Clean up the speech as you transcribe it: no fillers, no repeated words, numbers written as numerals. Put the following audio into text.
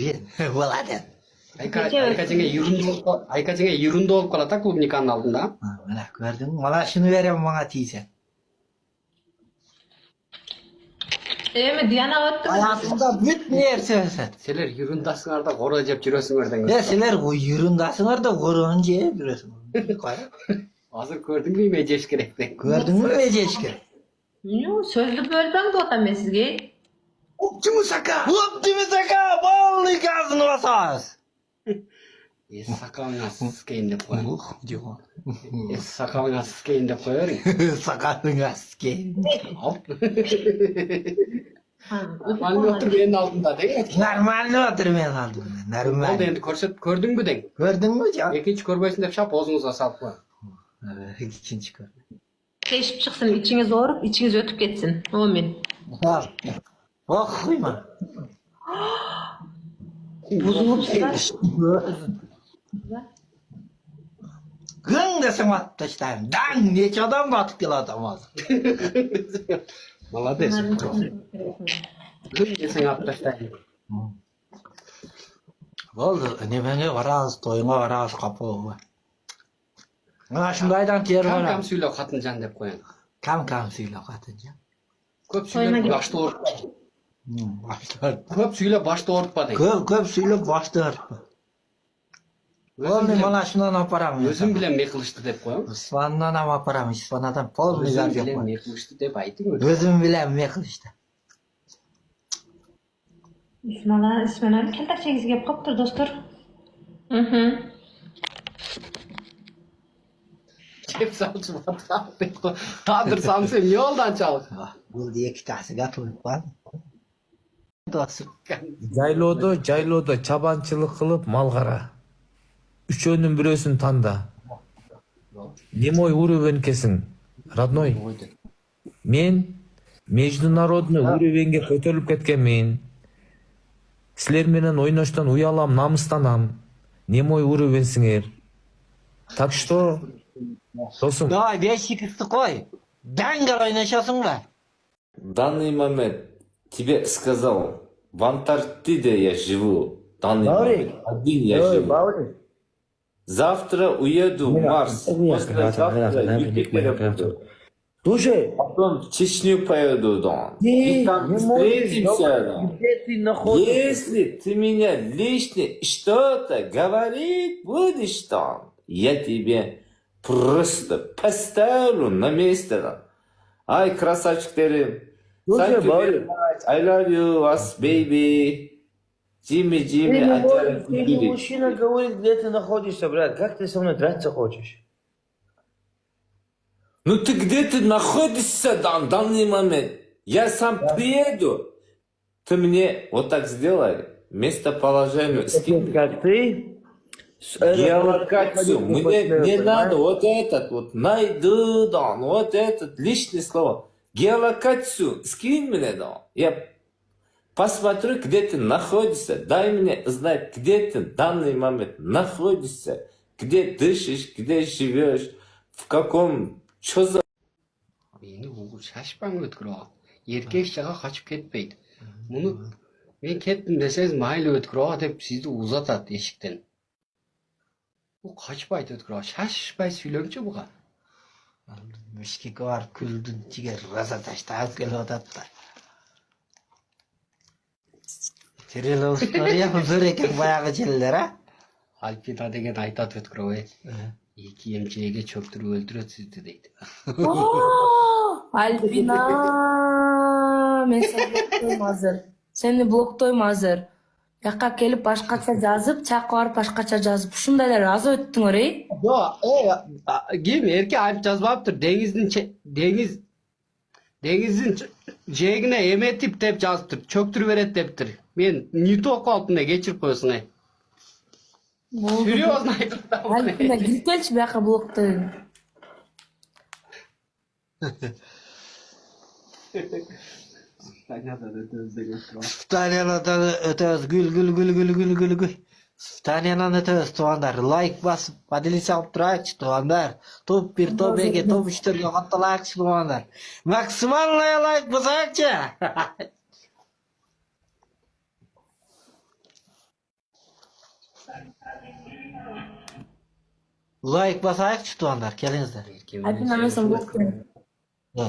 Берген. Болады. Айкачыңа үйрүндү болуп калат да клубниканын алдында. Мына көрдүң, мына шуну берем мага тийсе. Эми Диана өттү. Аятында бүт нерсе өсөт. Силер үйрүндасыңар да коро жеп жүрөсүңөр деңиз. Силер үйрүндасыңар да короон жеп жүрөсүңөр. Азыр көрдүңбү эме жеш керек деп. Көрдүңбү эмне жеш керек? Сөздү бөлбөң деп атам мен сизге. Оптимусака, балны газын басабыз. Сакалыңа сыскейин деп коем. Сакалыңа сыскейин деп кое бериң. Сакалыңа сыскейин. Нормально отур менин алдымда дең. Нормально отур менин алдымда. Нормально. Болду энди көрсөт, көрдүңбү дең. Көрдүңбү жок? Экинчи көрбөйсүн деп шап оозуңузга салып кой. Экинчи көр. Тешип чыксын, ичиңиз ооруп, ичиңиз өтүп кетсин. Омин. Окуйма. Бузулупсуздар. Күн десең атып таштайм. Даң нече адам атып келатам азыр. Молодец. Күн десең атып таштайм. Болду, немеге барабыз, тоюңа барабыз, капы болбой. Мына шундайдан тери Кам барам. сүйлө катынжан деп коеюн. Кам сүйлө катынжан. Көп сүйлөп башты оорутпа. Көп сүйлөп башты оорутпа дең. Көп сүйлөп башты оорутпа. Болду, мына шундан апарам. Өзүм билем эмне кылышты деп коем. Испандан апарам, Испанадан полный Өзүм гар билем жок. эмне кылышты деп айтың. Өзүм билем эмне кылышты. Исманали келтакчеңиз кеп калыптыр, достор. Кеп салчу батыр деп кой. Кадыр самсы эмне болду анчалык? Бул эки тасыга туруп калды. Жайлоодо чабанчылык кылып мал кара. Үчөөнүн бирөөсүн танда. Немой уровенькесиң, родной? Мен международный уровеньге көтөрүлүп кеткенмин. Силер менен ойноштон уялам, намыстанам. Немой уровеньсиңер. Так что, досум. Давай, 5-2 кой. Дангар ойношосуңбу? Данный момент тебе сказал, в Антарктиде я живу. Данный момент один я живу. Завтра уеду в Марс. Послезавтра Юпитер буду. Слушай, Потом в Чечню поеду, да. И там встретимся, да. Где ты находишься? Если ты меня лично что-то говорить будешь там, я тебе просто поставлю на место. Да. Ай, красавчик-терим. Слушай, Thank you very Барри. much. I love you, us, baby. Джимми, Ты мужчина говорит, где ты находишься, брат. Как ты со мной драться хочешь? Ну ты где ты находишься в данный момент? Я сам приеду. Ты мне вот так сделай. Местоположение скинь. Как ты? Геолокацию. Мне не надо вот этот вот. Найду, да. Вот этот лишнее слово. Геолокацию скинь мне, да. Я посмотрю, где ты находишься. Дай мне знать, где ты в данный момент находишься. Где дышишь, где живешь. В каком... Что за... Мени шашпаң өткүрөп. Эркек жага качып кетпейт. Муну мен кеттим десеңиз майлы өткүрөп деп сизди узатат эшиктен. Бу качпайт өткүрөп. Шашпай сүйлөңчү буга. Мишкеге барып күлдүн жигер раза таштап келип атат да. Тереле история зор экен баягы желдер, а? Альпина деген айтат өткүрөп. Эки эмчеге чөктүрүп өлтүрөт сизди дейт. Альпина, мен сени блоктойм азыр. Сени блоктойм азыр. Бияка келип башкача жазып, чакка барып башкача жазып. Ушундайлар аз өттүңөр, Ким эрке айтып жазбаптыр. Деңиздин жээгине эметип деп жазыптыр. Чөктүрүп берет дептир. Мен нито калыптым да кечирип коесуң ай. Серьезно айтып Альпина, кирип келчи бияка блоктойм. Станиядан өтөбүз, гүл. Станиядан өтөбүз, туугандар. Лайк басып, поделиться алып турайыкчы, туугандар. Топ 1, топ 2, топ 3-төргө катталайыкчы, туугандар. Максимальный лайк басайыкчы. Like basayık tuğanlar, kelingizler. Erkin Альбина, мен сені блоктойм. Ya,